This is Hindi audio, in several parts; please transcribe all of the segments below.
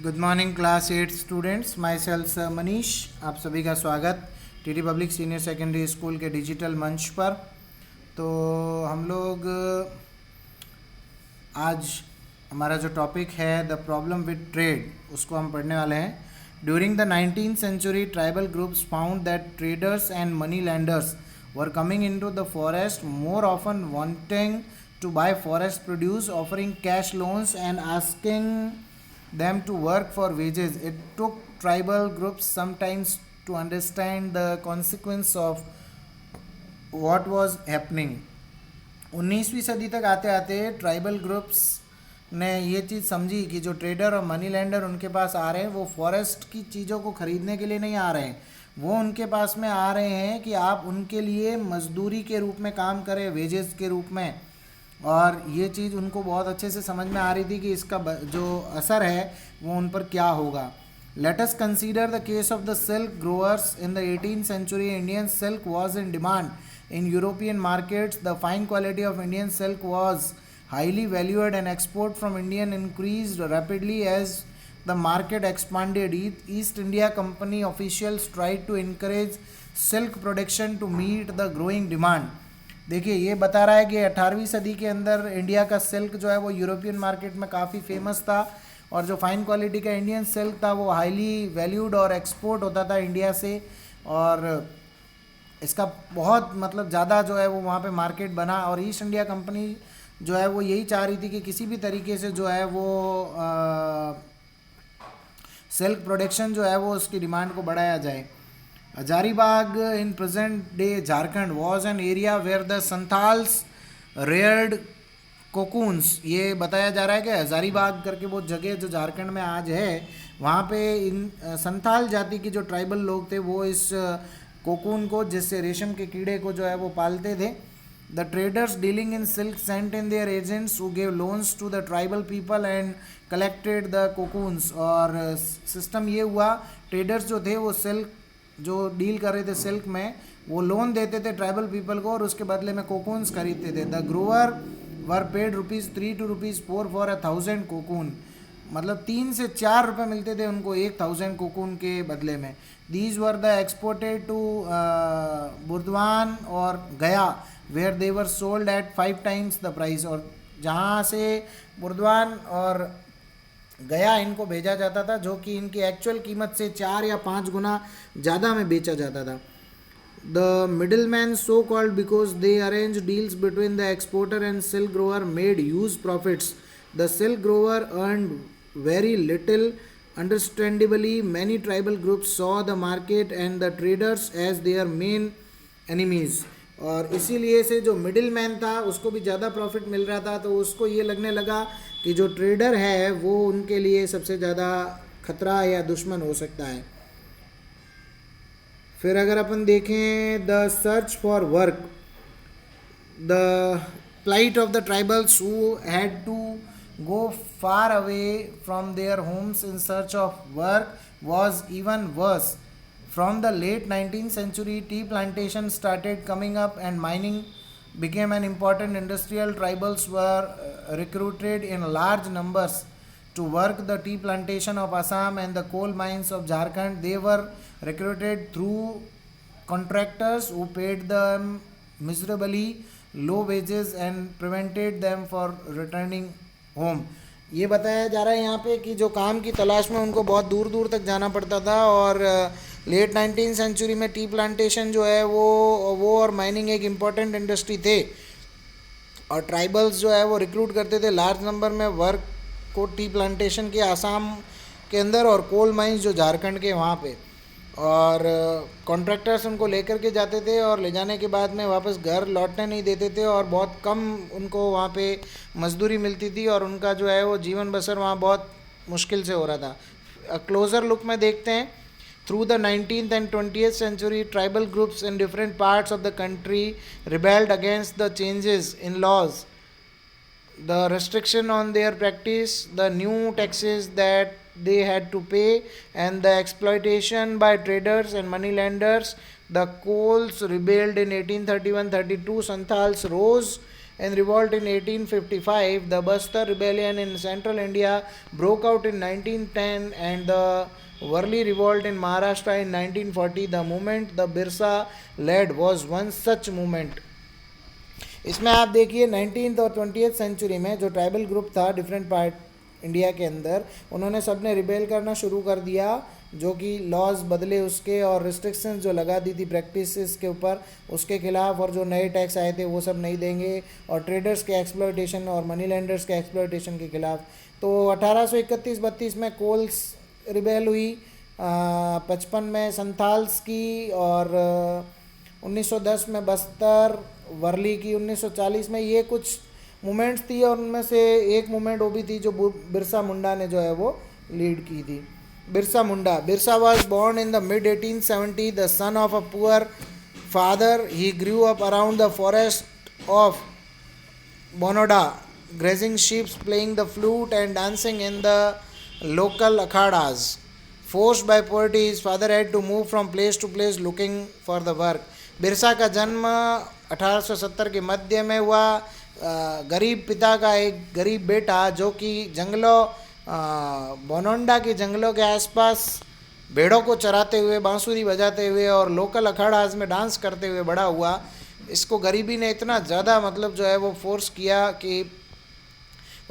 Good morning class 8 students, my self Manish. आप सभी का स्वागत TT public senior secondary school के डिजिटल मंच पर। तो हम लोग आज हमारा जो टॉपिक है द प्रॉब्लम विद ट्रेड, उसको हम पढ़ने वाले हैं। During the 19th century, tribal groups found that traders and money landers were coming into the forest more often wanting to buy forest produce, offering cash loans and asking them to work for wages. It took tribal groups sometimes to understand the consequence of what was happening. 19वीं सदी तक आते आते ट्राइबल ग्रुप्स ने ये चीज़ समझी कि जो ट्रेडर और मनी लैंडर उनके पास आ रहे हैं वो फॉरेस्ट की चीज़ों को ख़रीदने के लिए नहीं आ रहे हैं, वो उनके पास में आ रहे हैं कि आप उनके लिए मजदूरी के रूप में काम करें, वेजेस के रूप में। और ये चीज़ उनको बहुत अच्छे से समझ में आ रही थी कि इसका जो असर है वो उन पर क्या होगा। Let us consider the case of the silk growers in the 18th century. Indian silk was in demand in European markets. The fine quality of Indian silk was highly valued and export from Indian increased rapidly as the market expanded. East India Company officials tried to encourage silk production to meet the growing demand. देखिए ये बता रहा है कि 18वीं सदी के अंदर इंडिया का सिल्क जो है वो यूरोपियन मार्केट में काफ़ी फेमस था और जो फाइन क्वालिटी का इंडियन सिल्क था वो हाईली वैल्यूड और एक्सपोर्ट होता था इंडिया से, और इसका बहुत मतलब ज़्यादा जो है वो वहाँ पे मार्केट बना। और ईस्ट इंडिया कंपनी जो है वो यही चाह रही थी कि किसी भी तरीके से जो है वो सिल्क प्रोडक्शन जो है वो उसकी डिमांड को बढ़ाया जाए। Hazaribagh in present day Jharkhand was an area where the Santhals reared cocoons. ये बताया जा रहा है कि हजारीबाग करके वो जगह जो झारखंड में आज है वहाँ पे इन संथाल जाति के जो ट्राइबल लोग थे वो इस कोकून को, जिससे रेशम के कीड़े को जो है वो पालते थे। The traders dealing in silk sent in their agents who gave loans to the tribal people and collected the cocoons. और सिस्टम ये हुआ, ट्रेडर्स जो थे वो सिल्क जो डील कर रहे थे सिल्क में, वो लोन देते थे ट्राइबल पीपल को और उसके बदले में कोकून्स खरीदते थे। The Grover were paid ₹3 to ₹4 for 1000 cocoon. मतलब 3 से 4 रुपये मिलते थे उनको 1000 कोकून के बदले में। These were the exported to Burdwan और Gaya where they were sold at 5 times the price. और जहाँ से बुर्दवान और गया इनको भेजा जाता था जो कि इनकी एक्चुअल कीमत से 4 या 5 गुना ज़्यादा में बेचा जाता था। The middlemen, so called because they arranged deals between the exporter and silk grower, made huge profits. The silk grower earned very little. Understandably, many tribal groups saw the market and the traders as their main enemies. और इसीलिए से जो मिडिल मैन था उसको भी ज़्यादा प्रॉफिट मिल रहा था, तो उसको ये लगने लगा कि जो ट्रेडर है वो उनके लिए सबसे ज़्यादा खतरा या दुश्मन हो सकता है। फिर अगर अपन देखें the search for work, the plight of the tribals who had to go far away from their homes in search of work was even worse. From the late 19th century, tea plantations started coming up and mining became an important industrial. Tribals were recruited in large numbers to work the tea plantation of Assam and the coal mines of Jharkhand. They were recruited through contractors who paid them miserably low wages and prevented them for returning home. ये बताया जा रहा है यहाँ पे कि जो काम की तलाश में उनको बहुत दूर दूर तक जाना पड़ता था, और लेट 19th सेंचुरी में टी प्लांटेशन जो है वो और माइनिंग एक इम्पॉर्टेंट इंडस्ट्री थे, और ट्राइबल्स जो है वो रिक्रूट करते थे लार्ज नंबर में वर्क को टी प्लांटेशन के आसाम के अंदर और कोल माइंस जो झारखंड के वहाँ पे, और कॉन्ट्रैक्टर्स उनको लेकर के जाते थे और ले जाने के बाद में वापस घर लौटने नहीं देते थे, और बहुत कम उनको वहाँ पे मजदूरी मिलती थी और उनका जो है वो जीवन बसर वहाँ बहुत मुश्किल से हो रहा था। क्लोज़र लुक में देखते हैं। Through the 19th and 20th century, tribal groups in different parts of the country rebelled against the changes in laws, the restriction on their practice, the new taxes that they had to pay, and the exploitation by traders and moneylenders. The Kols rebelled in 1831-32. Santhals rose in revolt in 1855. The Bastar rebellion in central India broke out in 1910 and the Worli revolt in Maharashtra in 1940. The movement the Birsa led was one such movement. इसमें आप देखिए 19th और 20th सेंचुरी में जो ट्राइबल ग्रुप था डिफरेंट पार्ट इंडिया के अंदर, उन्होंने सब ने रिबेल करना शुरू कर दिया, जो कि लॉज बदले उसके और रिस्ट्रिक्शंस जो लगा दी थी प्रैक्टिसेस के ऊपर उसके खिलाफ, और जो नए टैक्स आए थे वो सब नहीं देंगे, और ट्रेडर्स के एक्सप्लॉयटेशन और मनी लेंडर्स के एक्सप्लॉयटेशन के खिलाफ. तो 1831-32 में कोल्स रिबेल हुई, 55 में संथाल्स की, और 1910 में बस्तर वर्ली की, 1940 में ये कुछ मूवमेंट्स थी, और उनमें से एक मूवमेंट वो भी थी जो बिरसा मुंडा ने जो है वो लीड की थी. Birsa Munda. Birsa was born in the mid 1870, the son of a poor father. He grew up around the forest of Bonoda, grazing sheep, playing the flute and dancing in the local akhadas. Forced by poverty, his father had to move from place to place looking for the work. Birsa का जन्म 1870 के मध्य में हुआ. गरीब पिता का एक गरीब बेटा जो कि जंगलों बोनोंडा के जंगलों के आसपास भेड़ों को चराते हुए, बांसुरी बजाते हुए और लोकल अखाड़ाज में डांस करते हुए बड़ा हुआ. इसको गरीबी ने इतना ज़्यादा मतलब जो है वो फोर्स किया कि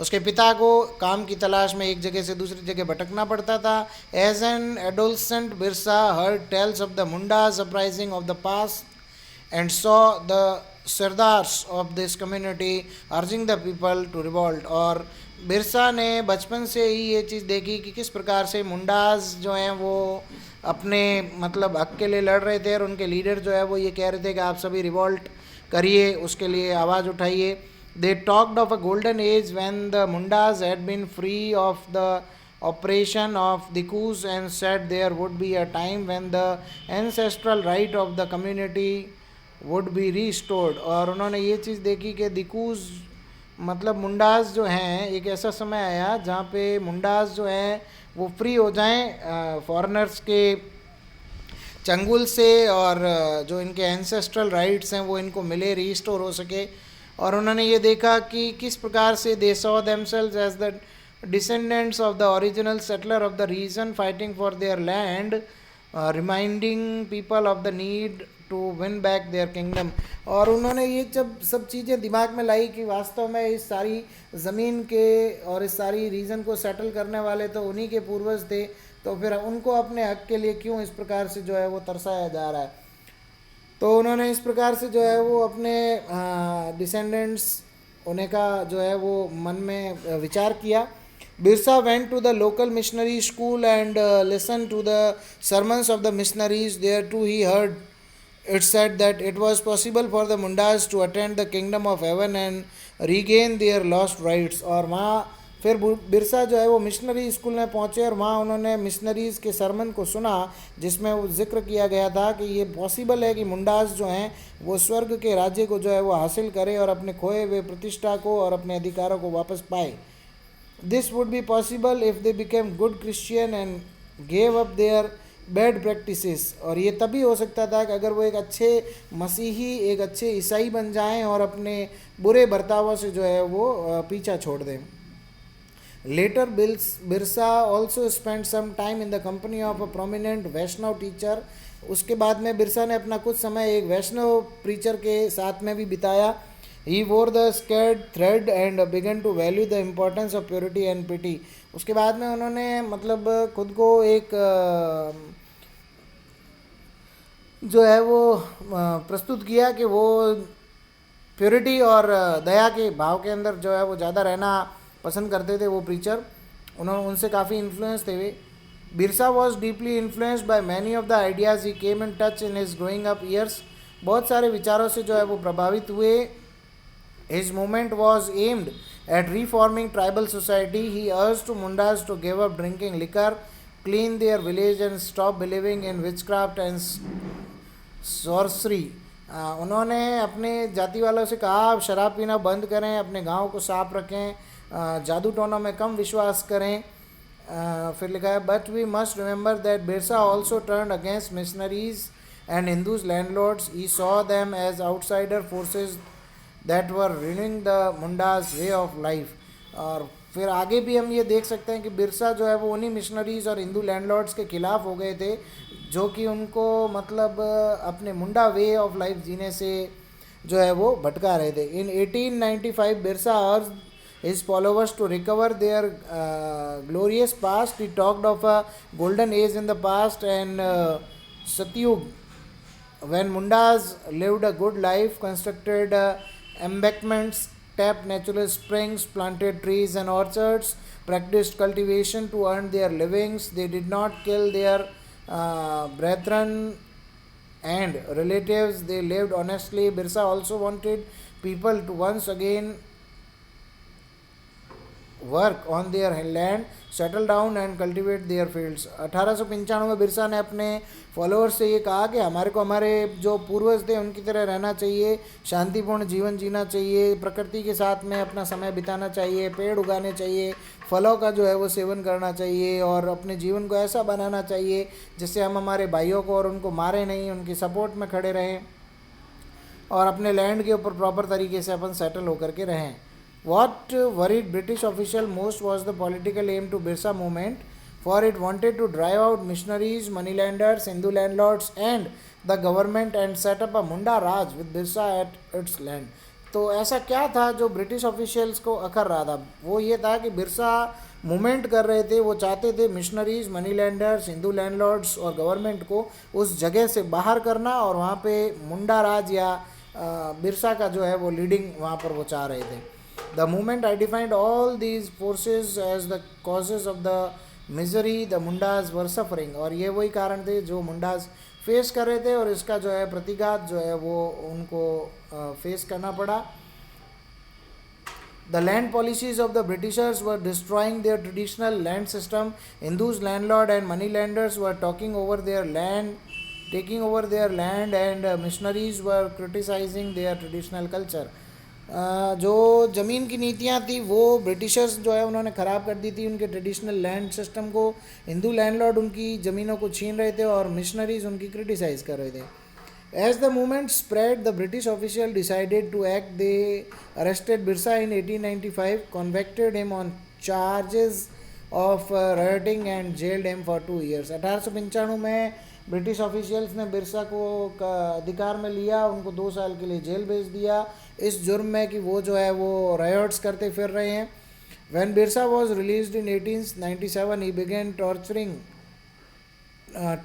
उसके पिता को काम की तलाश में एक जगह से दूसरी जगह भटकना पड़ता था. As an adolescent Birsa heard tales of the Mundas uprising of the past and saw the sardars of this community urging the people to revolt. और बिरसा ने बचपन से ही ये चीज़ देखी कि किस प्रकार से मुंडाज जो हैं वो अपने मतलब हक के लिए लड़ रहे थे, और उनके लीडर जो है वो ये कह रहे थे कि आप सभी रिवॉल्ट करिए, उसके लिए आवाज़ उठाइए. They talked of a golden age when the Mundas had been free of the oppression of the Kus and said there would be a time when the ancestral right of the community would be restored. और उन्होंने ये चीज़ देखी कि दिकूज मतलब मुंडाज जो हैं, एक ऐसा समय आया जहाँ पे मुंडाज जो हैं वो फ्री हो जाएं फॉरेनर्स के चंगुल से, और जो इनके एंसेस्ट्रल राइट्स हैं वो इनको मिले, रीस्टोर हो सके. और उन्होंने ये देखा कि किस प्रकार से they saw themselves as the descendants of the original settler of the region fighting for their land, reminding people of the need to win back their kingdom. और उन्होंने ये जब सब चीज़ें दिमाग में लाई कि वास्तव में इस सारी ज़मीन के और इस सारी रीजन को सेटल करने वाले तो उन्हीं के पूर्वज थे, तो फिर उनको अपने हक के लिए क्यों इस प्रकार से जो है वो तरसाया जा रहा है. तो उन्होंने इस प्रकार से जो है वो अपने डिसेंडेंट्स होने का जो है वो मन में विचार किया. Birsa went to the local missionary school and listened to the sermons of the missionaries. There too he heard it said that it was possible for the Mundas to attend the kingdom of heaven and regain their lost rights. और वहाँ फिर बिरसा जो है वो मिशनरी स्कूल में पहुँचे, और वहाँ उन्होंने मिशनरीज़ के सरमन को सुना जिसमें वो जिक्र किया गया था कि ये पॉसिबल है कि मुंडास जो हैं वो स्वर्ग के राज्य को जो है वो हासिल करें और अपने खोए हुए प्रतिष्ठा को और अपने अधिकारों को वापस पाए. This would be possible if they became good Christian and gave up their bad practices. और ये तभी हो सकता था कि अगर वो एक अच्छे मसीही, एक अच्छे ईसाई बन जाएं और अपने बुरे बर्तावों से जो है वो पीछा छोड़ दें. Later Birsa also spent some time in the company of a prominent Vaishnav teacher. उसके बाद में बिरसा ने अपना कुछ समय एक वैष्णव प्रीचर के साथ में भी बिताया. He wore the scared thread and began to value the importance of purity and pity. उसके बाद में उन्होंने मतलब खुद को एक जो है वो प्रस्तुत किया कि वो प्योरिटी और दया के भाव के अंदर जो है वो ज़्यादा रहना पसंद करते थे वो प्रीचर. उन्होंने उनसे काफ़ी इन्फ्लुएंस थे वे. Birsa was deeply influenced by many of the ideas he came in touch in his growing up years. बहुत सारे विचारों से जो है वो प्रभावित हुए. His movement was aimed at reforming tribal society. He urged to Mundas to give up drinking liquor, clean their village and stop believing in witchcraft and sorcery. उन्होंने अपने जाति वालों से कहा आप शराब पीना बंद करें, अपने गांव को साफ रखें, जादू टोनों में कम विश्वास करें. फिर लिखा है but we must remember that Birsa also turn against missionaries and Hindus landlords. He saw them as outsider forces that were ruining the Munda's way of life. और फिर आगे भी हम ये देख सकते हैं कि बिरसा जो है वो उन्हीं मिशनरीज और हिंदू लैंडलॉर्ड्स के खिलाफ हो गए थे जो कि उनको मतलब अपने मुंडा वे ऑफ लाइफ जीने से जो है वो भटका रहे थे. इन 1895 बिरसा अर्ज his followers to recover their glorious past. He talked of a golden age in the past and Satyug, when Mundas lived a good life, constructed embankments, tapped natural springs, planted trees and orchards, practiced cultivation to earn their livings. They did not kill their brethren and relatives. They lived honestly. Birsa also wanted people to once again work on their land, settle down and cultivate there fields. 1895 में बिरसा ने अपने फॉलोअर्स से ये कहा कि हमारे को हमारे जो पूर्वज थे उनकी तरह रहना चाहिए, शांतिपूर्ण जीवन जीना चाहिए, प्रकृति के साथ में अपना समय बिताना चाहिए, पेड़ उगाने चाहिए, फलों का जो है वो सेवन करना चाहिए और अपने जीवन को ऐसा बनाना चाहिए जिससे हम हमारे भाइयों को और उनको मारे नहीं, उनकी सपोर्ट में खड़े रहें और अपने लैंड के ऊपर प्रॉपर तरीके से अपन सेटल होकर के रहें. What worried British official most was the political aim to Birsa movement, for it wanted to drive out missionaries, moneylenders, Hindu landlords and the government and set up a Munda Raj with Birsa at its land. तो ऐसा क्या था जो ब्रिटिश ऑफिशियल्स को अखर रहा था? वो ये था कि बिरसा मूवमेंट कर रहे थे, वो चाहते थे missionaries, money landers, Hindu landlords और गवर्नमेंट को उस जगह से बाहर करना और वहाँ पे मुंडा राज या बिरसा का जो है वो लीडिंग वहाँ पर वो चाह रहे थे. The movement identified all these forces as the causes of the misery the Mundas were suffering. और ये वही कारण थे जो मुंडास फेस कर रहे थे और इसका जो है प्रतिघात जो है वो उनको फेस करना पड़ा. The land policies of the Britishers were destroying their traditional land system. Hindus, landlord and moneylenders were taking over their land, and missionaries were criticizing their traditional culture. जो ज़मीन की नीतियाँ थी वो ब्रिटिशर्स जो है उन्होंने ख़राब कर दी थी, उनके ट्रेडिशनल लैंड सिस्टम को. हिंदू लैंडलॉर्ड उनकी ज़मीनों को छीन रहे थे और मिशनरीज उनकी क्रिटिसाइज़ कर रहे थे. As the movement spread the British official decided to act. They arrested Birsa in 1895, convicted him on charges of rioting and jailed him for 2 years. 1895 में ब्रिटिश ऑफिशियल्स ने बिरसा को अधिकार में लिया, उनको 2 साल के लिए जेल भेज दिया इस जुर्म में कि वो जो है वो रायोट्स करते फिर रहे हैं. When Birsa was released in 1897 he began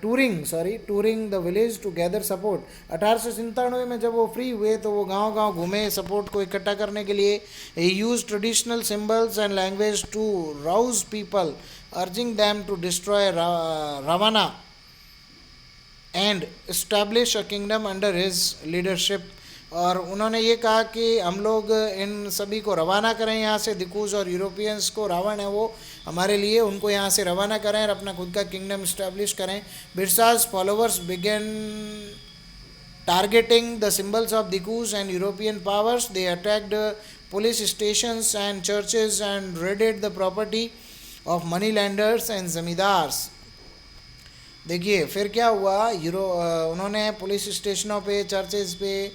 touring the village to gather support. 1897 में जब वो फ्री हुए तो वो गांव-गांव घूमे सपोर्ट को इकट्ठा करने के लिए. He use traditional symbols and language to rouse people, urging them to destroy Ravana and establish a kingdom under his leadership. और उन्होंने ये कहा कि हम लोग इन सभी को रवाना करें यहाँ से, दिकूज और यूरोपियंस को, रावण है वो हमारे लिए, उनको यहाँ से रवाना करें और अपना खुद का किंगडम इस्टेब्लिश करें. Birsa's followers began targeting the symbols of dikus and European powers. They attacked police stations and churches and raided the property of money lenders and zamindars. देखिए फिर क्या हुआ, उन्होंने पुलिस स्टेशनों पे, चर्चेज पे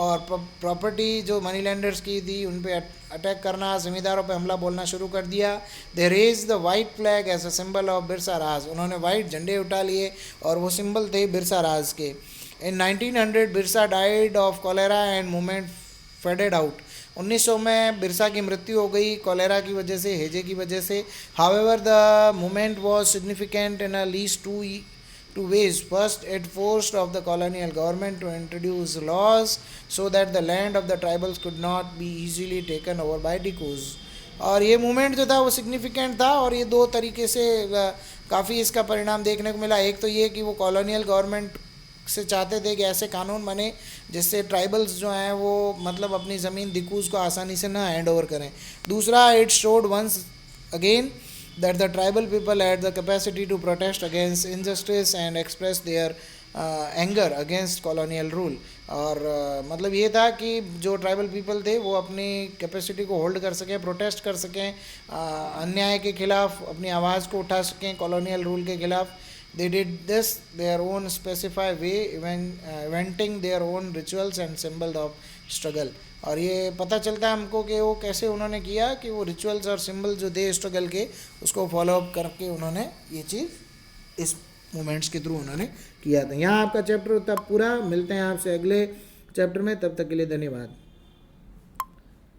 और प्रॉपर्टी जो मनी लैंडर्स की थी उन पे अटैक करना, ज़मींदारों पे हमला बोलना शुरू कर दिया. They raised the white flag as a symbol of Birsa Raj. उन्होंने वाइट झंडे उठा लिए और वो सिंबल थे बिरसा राज के. इन 1900 Birsa died of cholera and movement faded out. 1900 में बिरसा की मृत्यु हो गई कॉलेरा की वजह से, हेजे की वजह से. However the movement was significant in at least two ways. First, it forced of the colonial government to introduce laws so that the land of the tribals could not be easily taken over by Dikus. और ये मूवमेंट जो था वो सिग्निफिकेंट था और ये 2 तरीके से काफ़ी इसका परिणाम देखने को मिला. एक तो ये कि वो कॉलोनियल गवर्नमेंट से चाहते थे कि ऐसे कानून बने जिससे ट्राइबल्स जो हैं वो मतलब अपनी ज़मीन दिकूज को आसानी से ना हैंड ओवर करें. दूसरा, it showed once again that the tribal people had the capacity to protest against injustice and express their anger against colonial rule. और मतलब ये था कि जो ट्राइबल पीपल थे वो अपनी कैपेसिटी को होल्ड कर सकें, प्रोटेस्ट कर सकें, अन्याय के खिलाफ अपनी आवाज़ को उठा सकें कॉलोनियल रूल के खिलाफ. They did this their own specified way, inventing their own rituals and symbol of struggle. और ये पता चलता है हमको कि वो कैसे उन्होंने किया कि वो रिचुअल्स और सिंबल जो थे स्ट्रगल के, उसको फॉलो अप करके उन्होंने ये चीज़ इस मूवमेंट्स के थ्रू उन्होंने किया था। यहाँ आपका चैप्टर तब पूरा, मिलते हैं आपसे अगले चैप्टर में, तब तक के लिए धन्यवाद।